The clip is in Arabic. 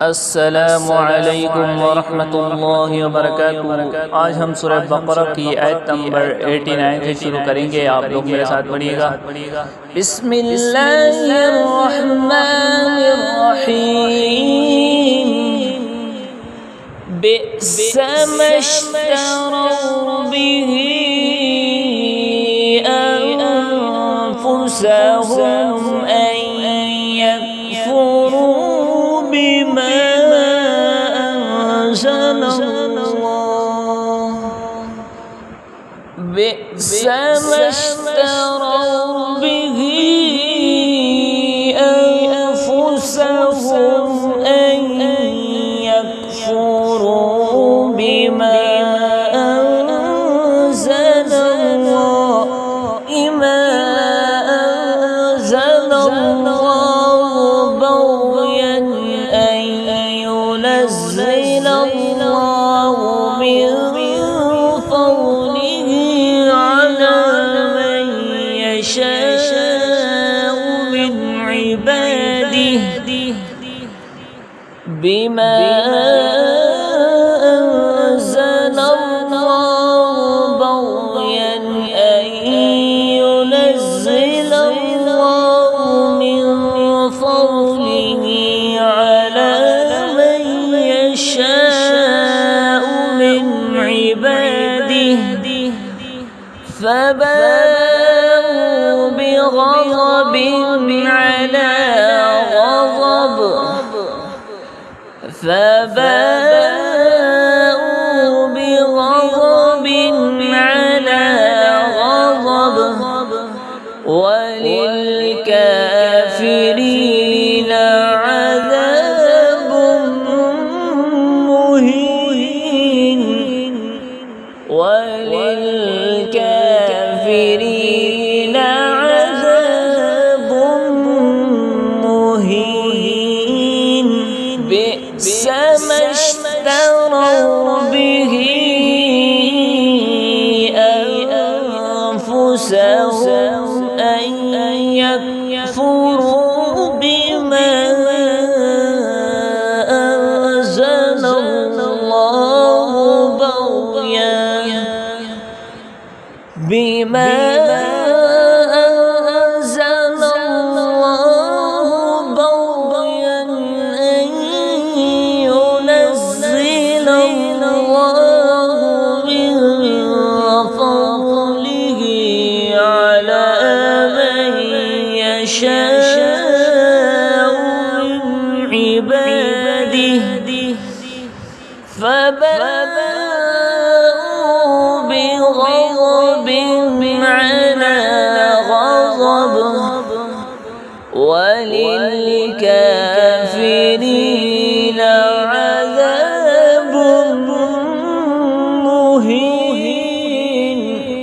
अस्सलामु अलैकुम वरहमतुल्लाहि वबरकातुहू। आज हम सूरह बकरा की आयत नंबर 89 से शुरू करेंगे। आप लोग मेरे साथ पढ़िएगा। बिस्मिल्लाहिर्रहमानिर्रहीम। बि'समश्तरौ बिही अनफुसहुम अन यकफुरू बिमा अंज़लल्लाह। बि'समश्तरौ बिही अनफुसहुम अन यकफुरू बिमा بما أنزل الله بغيا أن ينزل الله من فضله على من يشاء من عباده فباءوا بغضب على غضب على غضب وللكافرين عذاب مهين وللكافرين عذاب مهين. بئس ما اشتروا به أنفسهم أن يكفروا بما أنزل الله بغيا أن ينزل الله من فضله على من يشاء من عباده فباءوا بغضب على غضب وللكافرين